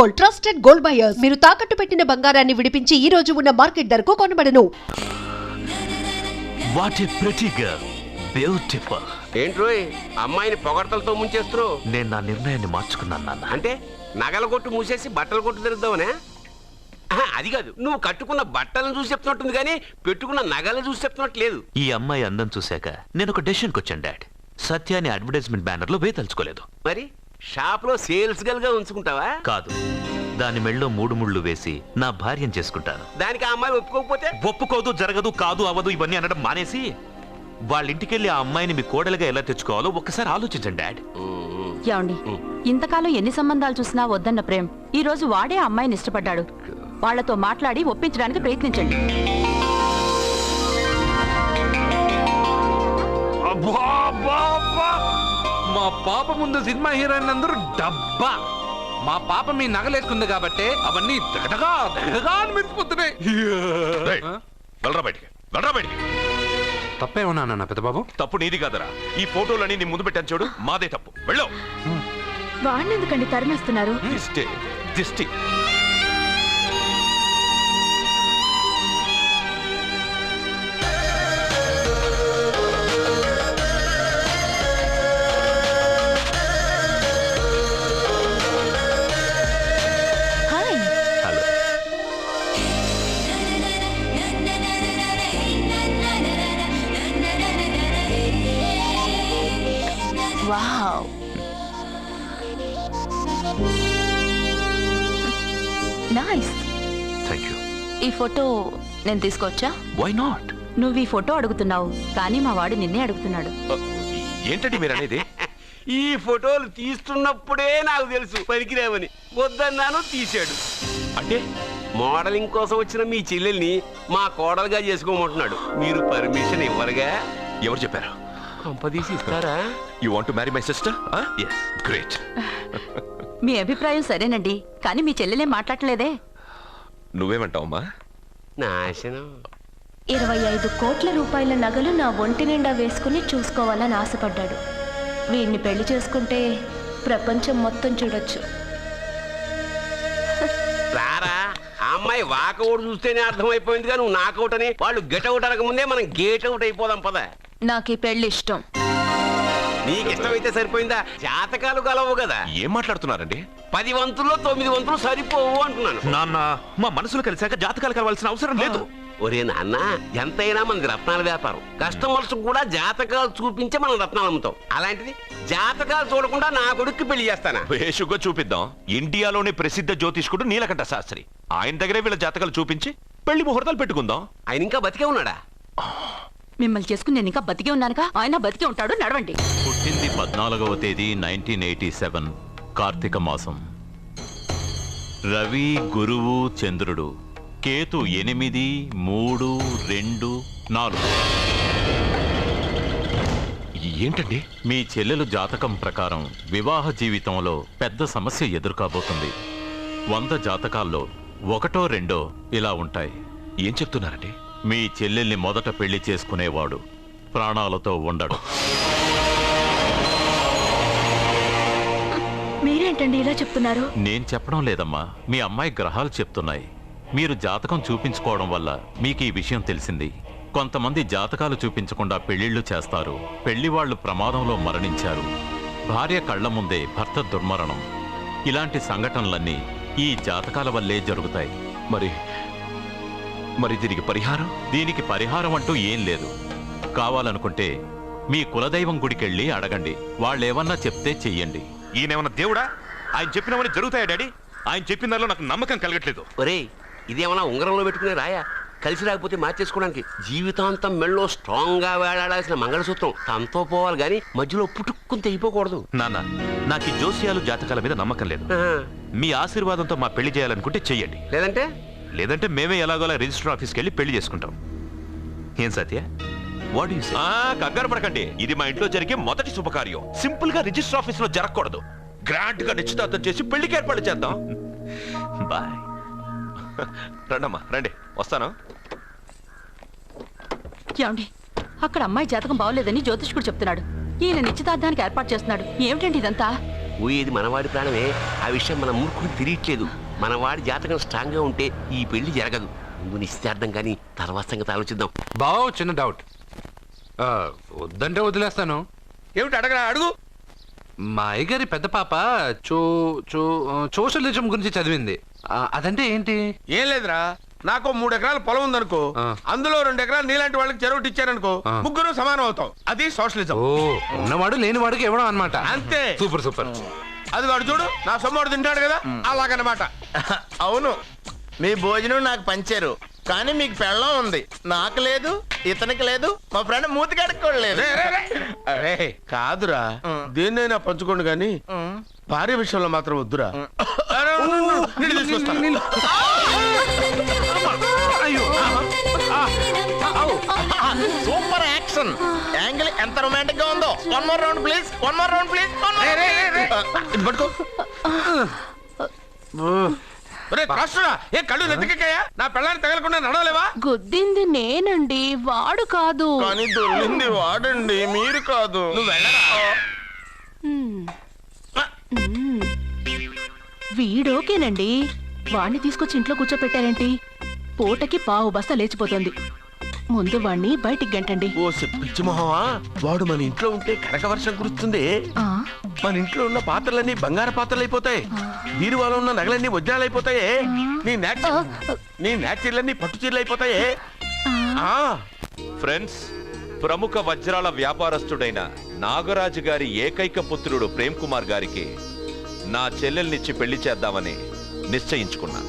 Gold, trusted gold buyers. మీరు తాకట్టు పెట్టిన బంగారాన్ని విడిపించి ఈ రోజు ఉన్న మార్కెట్ ధరకు కొనబడను. What a pretty girl, beautiful. ఏంట్రోయ్ అమ్మాయిని పొగడ్తలతో ముంచేస్తున్నావు? నేను నా నిర్ణయాన్ని మార్చుకున్నాను నాన్న. అంటే నగల కొట్టు మూసేసి బట్టల కొట్టు తిరుగుదామనే? అది కాదు, నువ్వు కట్టుకున్న బట్టలను చూసి చెప్తున్నట్టుంది కానీ పెట్టుకున్న నగలను చూసి చెప్తున్నట్టు లేదు. ఈ అమ్మాయి అందం చూశాక నేను ఒక డెసిషన్కి వచ్చాను డాడ్. సత్యాన్ని అడ్వర్టైజ్మెంట్ బ్యానర్ లో వేయదలుచుకోలేదు. మరి షాప్ లో సేల్స్ గల్ గా ఉంచుకుంటావా? కాదు, దాని మెళ్ళో 3 ముళ్ళు వేసి నా భార్యను చేసుకుంటాను. దానికి ఆ అమ్మాయి ఒప్పుకోకపోతే? ఒప్పుకోదు, జరగదు, కాదు, అవదు ఇవన్నీ అనడం మానేసి వాళ్ళ ఇంటికెళ్ళి ఆ అమ్మాయిని మీ కోడలుగా ఎలా తెచ్చుకోవాలో ఒక్కసారి ఆలోచించండి డాడ్. ఏమండి, ఇంతకాలం ఎన్ని సంబంధాలు చూసినా వద్దన్న ప్రేమ్ ఈ రోజు వాడే అమ్మాయిని ఇష్టపడ్డాడు. వాళ్లతో మాట్లాడి ఒప్పించడానికి ప్రయత్నించండి. మా పాప ముందు సినిమా హీరోయిన్ అందరూ డబ్బా. మా పాప మీ నగలేసుకుంది కాబట్టి అవన్నీ దగదగా అని మెరిసిపోతున్నాయి. తప్పేమన్నా నాన్న పెద్ద బాబు? తప్పు నీది కాదరా. ఈ ఫోటోలని నీ ముందు పెట్టాను చూడు, మాదే తప్పు. వెళ్ళో. వాడిని ఎందుకండి తరిమేస్తున్నారు? దిష్టి. Wow, nice. Thank you. ఈ ఫోటో నేను తీసుకోవచ్చా? Why not? నువ్వు ఈ ఫోటో అడుగుతున్నావు కానీ మా వాడు నిన్నే అడుగుతున్నాడు. ఏంటండి మీరు అనేది? ఈ ఫోటోలు తీస్తున్నప్పుడే నాకు తెలుసు పనికిరావని. వద్దన్నాను, తీశాడు. అంటే మోడలింగ్ కోసం వచ్చిన మీ చెల్లెల్ని మా కోడలుగా చేసుకోమంటున్నాడు. మీరు పర్మిషన్ ఇవ్వరుగా? ఎవరు చెప్పారు? కంపదీసి ఇస్తారా? You want to marry my sister? yes. Great. మీ అభిప్రాయం సరేనండి, కానీ మీ చెల్లెలే మాట్లాడలేదే. నువ్వేమంటావమ్మా? నాశనం. 25 కోట్ల రూపాయల నగలు నా ఒంటి నిండా వేసుకుని చూసుకోవాలని ఆశపడ్డాడు. వీడిని పెళ్లి చేసుకుంటే ప్రపంచం మొత్తం చూడొచ్చు. రారా, ఆ అమ్మాయి వాకౌట్ చూస్తేనే అర్థమైపోయిందిగా నువ్వు నాకౌట్ అని. వాళ్ళు గెటౌట్ అనక ముందే మనం గేట్ అవుట్ అయిపోదాం పద. నాకు ఈ పెళ్లి ఇష్టం. నీకు ఇష్టమైతే సరిపోయిందా? జాతకాలు కలవు కదా. ఏం మాట్లాడుతున్నారండి? 10 వంతుల్లో 9 వంతులు సరిపోవు అంటున్నాను. నాన్న, మా మనసులు కలిసాక జాతకాలు కలవాల్సిన అవసరం లేదు. ఒరే నాన్న, ఎంతైనా మనది రత్నాల వ్యాపారం. కస్టమర్స్ కూడా జాతకాలు చూపించే మనం రత్నాలు అమ్ముతాం. అలాంటిది జాతకాలు చూడకుండా నా కొడుక్కి పెళ్లి చేస్తానా? వేషుగా చూపిద్దాం. ఇండియాలోని ప్రసిద్ధ జ్యోతిష్కుడు నీలకంఠ శాస్త్రి, ఆయన దగ్గరే వీళ్ళ జాతకాలు చూపించి పెళ్లి ముహూర్తాలు పెట్టుకుందాం. ఆయన ఇంకా బతికే ఉన్నాడా? మిమ్మల్ని చేసుకుని నేను ఇంకా బతికే ఉన్నానుగా. ఆయన బతికే ఉంటాడు. నడవండి. పుట్టింది 14వ తేదీ 1987 కార్తీక మాసం. రవి, గురువు, చంద్రుడు, కేతు 8, 3, 2, 4. ఏంటండి? మీ చెల్లెలు జాతకం ప్రకారం వివాహ జీవితంలో పెద్ద సమస్య ఎదుర్కోబోతుంది. 100 జాతకాల్లో 1, 2 ఇలా ఉంటాయి. ఏం చెప్తున్నారండి? మీ చెల్లెల్ని మొదట పెళ్లి చేసుకునేవాడు ప్రాణాలతో ఉండడు. మీరేంటండి ఇలా చెప్తున్నారు? నేను చెప్పడం లేదమ్మా, మీ అమ్మాయి గ్రహాలు చెప్తున్నాయి. మీరు జాతకం చూపించుకోవడం వల్ల మీకు ఈ విషయం తెలిసింది. కొంతమంది జాతకాలు చూపించకుండా పెళ్లిళ్లు చేస్తారు. పెళ్లివాళ్లు ప్రమాదంలో మరణించారు. భార్య కళ్ల ముందే భర్త దుర్మరణం. ఇలాంటి సంఘటనలన్నీ ఈ జాతకాల వల్లే జరుగుతాయి. మరి దీనికి పరిహారం? దీనికి పరిహారం అంటూ ఏం లేదు. కావాలనుకుంటే మీ కులదైవం గుడికెళ్ళి అడగండి. వాళ్ళేమన్నా చెప్తే చెయ్యండి. ఈయనేమన్నా దేవుడా? ఆయన చెప్పినవన్నీ జరుగుతాయా డాడీ? ఆయన చెప్పిన దానిలో నాకు నమ్మకం కలగట్లేదు. ఒరేయ్, ఇదేమన్నా ఉంగరంలో పెట్టుకునే రాయా? కలిసి రాకపోతే మార్చేసుకోవడానికి. జీవితాంతం మెళ్ళో స్ట్రాంగ్ గా వేలాడాల్సిన మంగళసూత్రం తనతో పోవాలి గాని మధ్యలో పుట్టుక్కుని తెగిపోకూడదు. నాన్న, నాకు ఈ జోస్యాలు జాతకాల మీద నమ్మకం లేదు. మీ ఆశీర్వాదంతో మా పెళ్లి చేయాలనుకుంటే చెయ్యండి. లేదంటే మేమే ఎలాగోలా రిజిస్టర్ ఆఫీస్కి వెళ్ళి పెళ్లి చేసుకుంటాం. ఏం సత్య? What you say? కంగారు పడకండి. ఇది మా ఇంట్లో జరిగే మొదటి శుభకార్యం. సింపుల్ గా రిజిస్టర్ ఆఫీస్ లో జరగకూడదు. గ్రాండ్ గా నిశ్చితార్థం చేసి పెళ్లికి ఏర్పాటు చేద్దాం. బాయ్. రండమ్మా, రండి, వస్తాను. ఏమండి, అక్కడ అమ్మాయి జాతకం బాగోలేదని జ్యోతిష్కుడు చెప్తున్నాడు. ఈయన నిశ్చితార్థానికి ఏర్పాటు చేస్తున్నాడు. ఏమిటండి ఇదంతా? పోయేది మనవాడి ప్రాణమే. ఆ విషయం మన మూర్ఖుడు తెలియట్లేదు. మనవాడి జాతకం స్ట్రాంగ్ గా ఉంటే ఈ పెళ్లి జరగదు. ముందు నిశ్చితార్థం కానీ తర్వాత సంగతి ఆలోచిద్దాం. బావ చిన్న డౌట్. వద్దంటే వదిలేస్తాను. ఏమిటి అడగరా? అడుగు. మా అయ్యగారి పెద్ద పాప సోషలిజం గురించి చదివింది. అదంటే ఏంటి? ఏం లేదురా, నాకు 3 ఎకరాల పొలం ఉందనుకో, అందులో 2 ఎకరాలు నీలాంటి వాళ్ళకి చెరువు ఇచ్చారనుకో, ముగ్గురు సమానం అవుతాం. అది సోషలిజం. ఓ, ఉన్నవాడు లేనివాడికి ఇవ్వడం అన్నమాట. అంతే. Super super. అది వాడు చూడు, నా సొమ్మడు తింటాడు కదా, అలాగనమాట. అవును, మీ భోజనం నాకు పంచారు, కానీ మీకు పెళ్ళం ఉంది, నాకు లేదు, ఇతనికి లేదు, మా ఫ్రెండ్ మూతి కడుక్కోలేదు. అరే కాదురా, దేన్నైనా పంచుకోండి కానీ భార్య విషయంలో మాత్రం వద్దురా. నీళ్ళు తీసుకొస్తాను. సూపర్ యాక్షన్ యాంగిల్ ఎంత రొమాంటిక్ గా ఉందో. 1 more round please, 1 more round please. ఇది పట్టుకో. ఏ కళ్ళు నెత్తికెక్కాయా? నా పెళ్ళాన్ని తగలకుండా నడవలేవా? గుద్దింది నేనండి, వాడు కాదు. కానీ దొల్లింది వాడండి, మీరు కాదు. నువ్వు వెళ్ళరా? వీడోకేనండి, వాణ్ణి తీసుకొచ్చి ఇంట్లో కూర్చోపెట్టారేంటి? పూటకి పావు బస్తా లేచిపోతుంది. ముందు వాణ్ణి బయటికి గంటండి. ఓ పిచ్చి మొహమా, వాడు మన ఇంట్లో ఉంటే కనక వర్షం కురుస్తుంది. మన ఇంట్లో ఉన్న పాత్రలన్నీ బంగారు పాత్రలు అయిపోతాయి, బీరువాలో ఉన్న నగలన్నీ వజ్రాలు అయిపోతాయి, నీ నాచీర్లన్నీ పట్టు చీరలు అయిపోతాయి. ఫ్రెండ్స్, ప్రముఖ వజ్రాల వ్యాపారస్తుడైన నాగరాజు గారి ఏకైక పుత్రుడు ప్రేమ్ కుమార్ గారికి నా చెల్లెల్నిచ్చి పెళ్లి చేద్దామని నిశ్చయించుకున్నాను.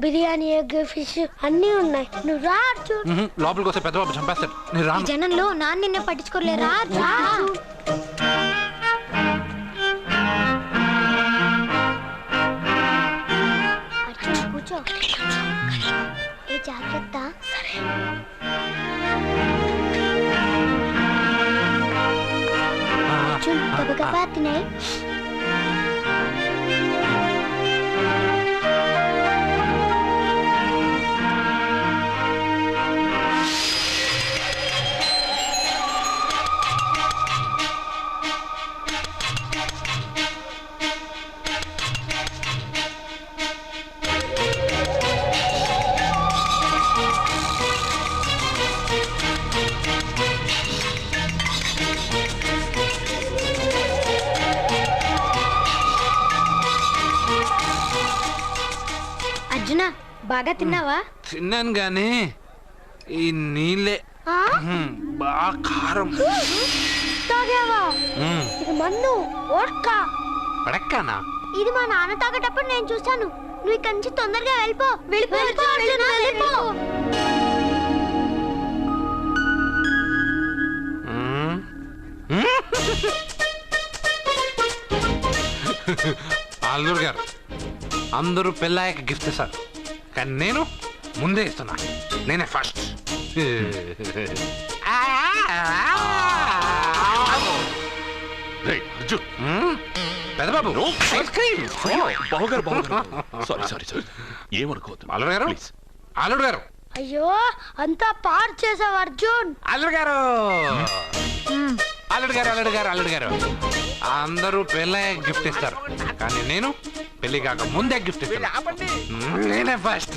బిర్యానీ, ఎగ్, ఫిష్ అన్నీ ఉన్నాయి. నువ్వు రా అర్జున్. లోపలికి వస్తే పెద్ద బాబు చంపేస్తాడు. నేను రాను. జనంలో నాన్న నిన్నే పట్టించుకోలే. రా అర్జున్, కూర్చో. ఏ జాగ్రత్త. అర్జున్, గబగబా తినాయి. అర్జున, బాగా తిన్నావా? తిన్నాను గానీ ఈ నీళ్ళే బాగా కారం. తాగావా? ఇది మన్ను, వోడ్కా. పడక్కనా? ఇది మా నాన్న తాగేటప్పుడు నేను చూశాను. నువ్వు ఇక్కడి నుంచి తొందరగా వెళ్ళిపో. వెళ్ళిపో. అల్లుడు గారు, అందరూ పెళ్ళాయక గిఫ్ట్ ఇస్తారు, కానీ నేను ముందే ఇస్తున్నా. నేనే ఫస్ట్. పెద్ద బాబు, ఏమనుకోవద్దు. అల్లుడు గారు. అయ్యో, అంతా పాడు చేసావు అర్జున్. అల్లుడు గారు అందరూ పెళ్ళాయక గిఫ్ట్ ఇస్తారు, కానీ నేను పెళ్లి కాక ముందే గిఫ్ట్ ఇస్తాను. నేనే ఫస్ట్.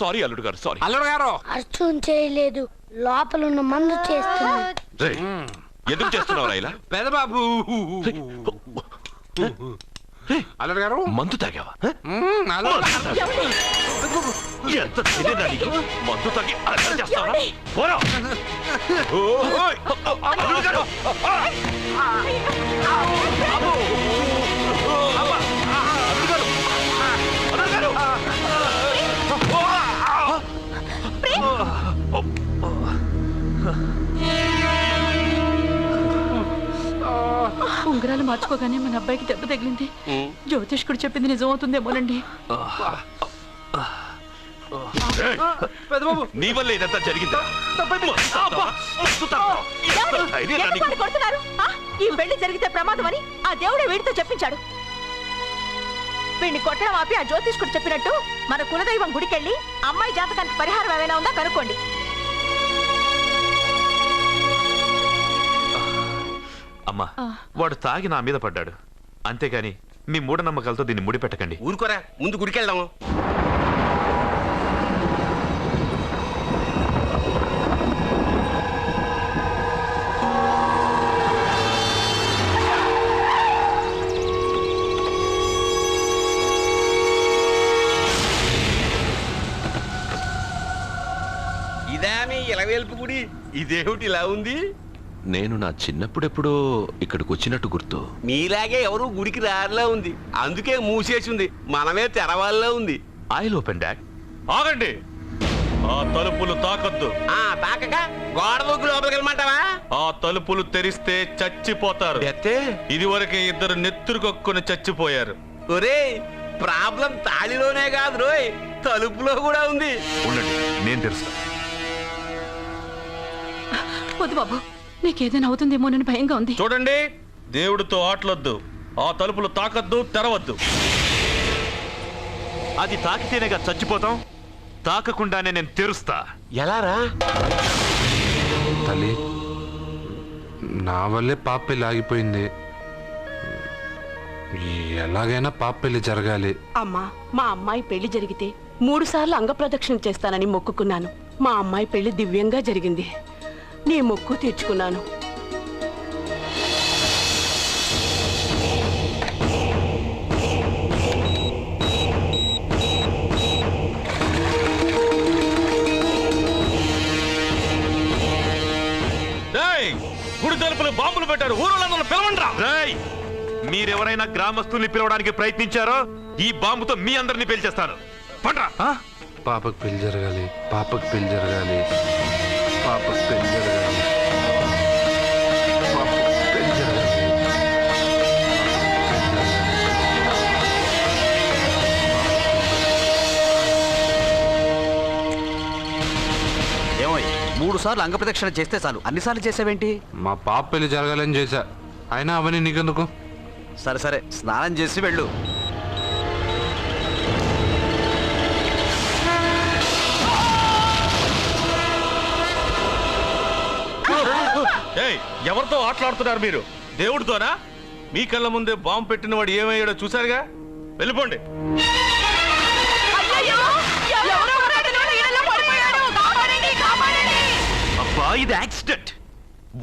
సారీ అల్లుడు గారు, సారీ. అల్లుడు గారు, అర్జున్ చేయలేదు, లోపల ఉన్న మందు చేస్తుంది. ఎందుకు చేస్తున్నావు ఇలా? పెద్ద బాబు. అల్లుడు గారు, మందు తాగావా? ఎంత తెలియదా నీకు? మందు తాగి అలా చేస్తావా? పోరా! ఓయ్! అల్లుడు గారు! తలుచుకోగానే మన అబ్బాయికి దెబ్బ తగిలింది. జ్యోతిష్కుడు చెప్పింది నిజమవుతుందేమోనండి. నీ వల్ల ఇదంతా జరిగిందా? ఈ పెళ్లి జరిగితే ప్రమాదం అని ఆ దేవుడే వీడితో చెప్పించాడు. వీడిని కొట్టడం ఆపి ఆ జ్యోతిష్కుడు చెప్పినట్టు మన కులదైవం గుడికెళ్ళి అమ్మాయి జాతకానికి పరిహారం ఏమైనా ఉందా కనుక్కోండి. అమ్మా, వాడు తాగి నా మీద పడ్డాడు, అంతేగాని మీ మూఢనమ్మకాలతో దీన్ని ముడిపెట్టకండి. ఊరుకోరా, ముందు గుడికెళ్దాము. ఇదా మీ ఇలవేల్పు గుడి? ఇదేమిటి ఇలా ఉంది? నేను నా చిన్నప్పుడెప్పుడో ఇక్కడికి వచ్చినట్టు గుర్తు. మీలాగే ఎవరు గుడికి రారులా ఉంది, అందుకే మూసేసి ఉంది. మనమే తెరవాళ్ళలో ఉంది. I'll open dad. ఆగండి, ఆ తలుపులు తాకద్దు. తాకక గోడ దూకి లోపలికి వెళ్ళమంటావా? ఆ తలుపులు తెరిస్తే చచ్చిపోతారు. ఇదివరకే ఇద్దరు నెత్తురుకొక్కుని చచ్చిపోయారు. ఒరే, ప్రాబ్లం తాళిలోనే కాదు రోయ్, తలుపులో కూడా ఉంది. ఉండండి, నేను తెరుస్తా. వద్దు బాబు, నీకేదైనా అవుతుందేమోనని భయంగా ఉంది. చూడండి, దేవుడితో ఆటలొద్దు. ఆ తలుపులు తాకద్దు, తెరవద్దు. అది తాకితేనేగా చచ్చిపోతాం, తాకకుండానే నేను తెరుస్తా. ఎలారా? తల్లి, నా వల్లే పాప పెళ్లి ఆగిపోయింది. ఎలాగైనా పాప పెళ్లి జరగాలి. అమ్మా, మా అమ్మాయి పెళ్లి జరిగితే 3 సార్లు అంగప్రదక్షిణ చేస్తానని మొక్కుకున్నాను. మా అమ్మాయి పెళ్లి దివ్యంగా జరిగింది. నీ మొక్కు తీర్చుకున్నాను. గుడి తలుపులు బాంబులు పెట్టారు, ఊరోళ్ళందరూ పిలవండ్రా. మీరెవరైనా గ్రామస్తుల్ని పిలవడానికి ప్రయత్నించారో ఈ బాంబుతో మీ అందరినీ పేల్చేస్తాను. పండ్రా. పాపకు పెళ్లి జరగాలి, పాపకు పెళ్లి జరగాలి, పాపకు పెళ్లి జరగాలి, పాపకు పెళ్లి జరగాలి. ఏమోయ్, 3 సార్లు అంగప్రదక్షిణ చేస్తే చాలు, అన్నిసార్లు చేసావేంటి? మా పాప పెళ్లి జరగాలని చేశా, అయినా అవన్నీ నీకెందుకు? సరే సరే, స్నానం చేసి వెళ్ళు. ఎవరితో ఆటలాడుతున్నారు మీరు? దేవుడితోనా? మీ కళ్ళ ముందే బాంబు పెట్టిన వాడు ఏమయ్యాడో చూసారుగా. వెళ్ళిపోండి. అబ్బా, ఇది యాక్సిడెంట్.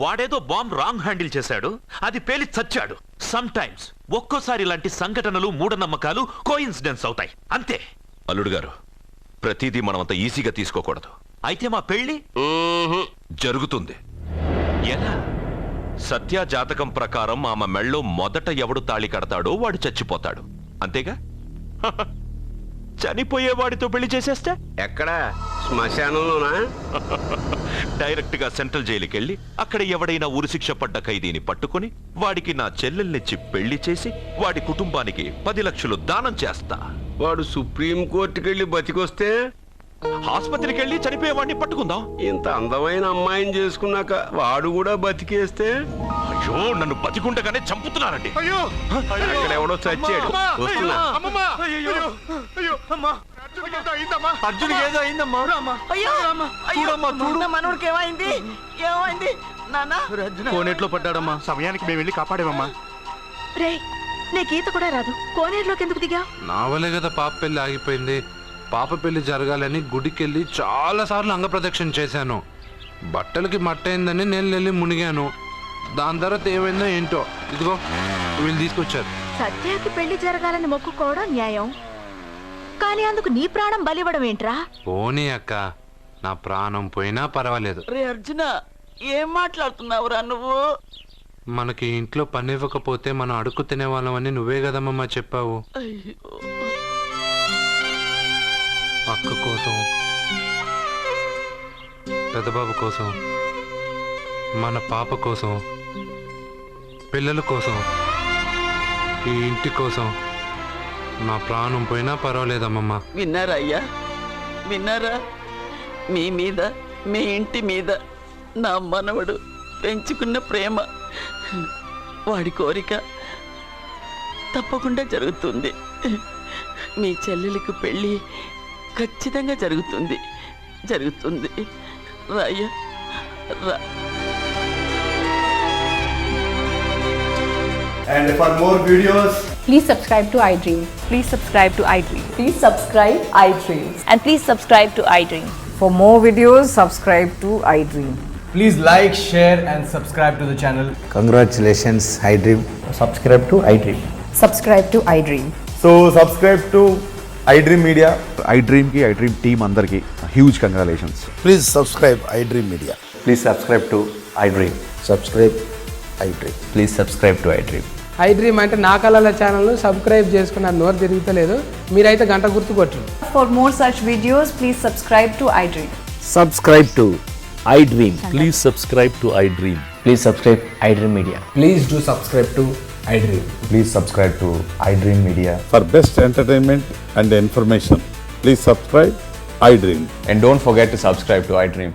వాడేదో బాంబ్ రాంగ్ హ్యాండిల్ చేశాడు, అది పేలి చచ్చాడు. సమ్ టైమ్స్ ఒక్కోసారి ఇలాంటి సంఘటనలు మూఢనమ్మకాలు కోఇన్సిడెన్స్ అవుతాయి, అంతే. అల్లుడు గారు, ప్రతిదీ మనమంత ఈజీగా తీసుకోకూడదు. అయితే మా పెళ్లి జరుగుతుంది. ఎలా? సత్య జాతకం ప్రకారం ఆమె మెళ్ళో మొదట ఎవడు తాళి కడతాడో వాడు చచ్చిపోతాడు, అంతేగా? చనిపోయేవాడితో పెళ్లి చేసేస్తే ఎక్కడా? శ్మశానంలోనా? డైరెక్ట్ గా సెంట్రల్ జైలుకి వెళ్ళి అక్కడ ఎవడైనా ఉరిశిక్ష పడ్డ ఖైదీని పట్టుకుని వాడికి నా చెల్లెల్నిచ్చి పెళ్లి చేసి వాడి కుటుంబానికి 10 లక్షలు దానం చేస్తా. వాడు సుప్రీం కోర్టుకి వెళ్ళి బతికొస్తే ఆసుపత్రికి వెళ్ళి చనిపోయేవాడిని పట్టుకుందాం. ఇంత అందమైన అమ్మాయిని చేసుకున్నాక వాడు కూడా బతికేస్తే? అయ్యో, నన్ను బతికుండగానే చంపుతున్నారండి. అక్కడ ఎవడో చచ్చాడు. వస్తున్నా. అర్జునికి ఏదో అయిందమ్మా. మనోడికి ఏమైంది? ఏమైంది నాన్న? కోనేట్లో పడ్డాడమ్మా, సమయానికి మేము వెళ్ళి కాపాడేమమ్మా. రే, నీకు ఈత కూడా రాదు, కోనేరులోకి ఎందుకు దిగా? నా వల్లే కదా పాప పెళ్లి ఆగిపోయింది. పాప పెళ్లి జరగాలని గుడికెళ్ళి చాలా సార్లు అంగప్రదక్షిణ చేశాను. బట్టలకి మట్టయిందని నేను వెళ్ళి మునిగాను. దాని తర్వాత ఏమైందో ఏంటో, ఇదిగో వీళ్ళు తీసుకొచ్చారు. సత్యాకి పెళ్లి జరగాలని మొక్కుకోవడం న్యాయం, కానీ అందుకు నీ ప్రాణం బలివ్వడం ఏంట్రా? పోనీ అక్క, నా ప్రాణం పోయినా పర్వాలేదు. రే అర్జున, ఏం మాట్లాడుతున్నావురా నువ్వు? మనకి ఇంట్లో పని ఇవ్వకపోతే మనం అడుక్కు తినేవాళ్ళమని నువ్వే కదమ్మా చెప్పావు. అక్క కోసం, పెద్దబాబు కోసం, మన పాప కోసం, పిల్లల కోసం ఈ ఇంటి కోసం నా ప్రాణం పోయినా పర్వాలేదమ్మమ్మ. విన్నారా అయ్యా, విన్నారా? మీ మీద, మీ ఇంటి మీద నా మనవడు పెంచుకున్న ప్రేమ, వాడి కోరిక తప్పకుండా జరుగుతుంది. మీ చెల్లెలకు పెళ్ళి ఖచ్చితంగా జరుగుతుంది, జరుగుతుంది. రాయ్యా రా. And for more videos, please subscribe to iDream. Please subscribe to iDream. Please subscribe iDream. And please subscribe to iDream. For more videos, subscribe to iDream. please like, share and subscribe to the channel. Congratulations, iDream. Subscribe to iDream. Subscribe to iDream. So subscribe to iDream Media. iDream ki iDream team andarki huge congratulations. Please subscribe iDream Media. Please subscribe to iDream. Subscribe iDream. Please subscribe to iDream. iDream అంటే నా కళల ఛానల్ను subscribe చేసుకున్న నోరు తిరుగుతలేదు, మీరైతే గంట గుర్తు కొట్టండి. For more such videos, please subscribe to iDream. Subscribe to iDream. Please subscribe to iDream. Please subscribe iDream Media. Please do subscribe to iDream. Please subscribe to iDream Media. For best entertainment and information, please subscribe iDream. And don't forget to subscribe to iDream.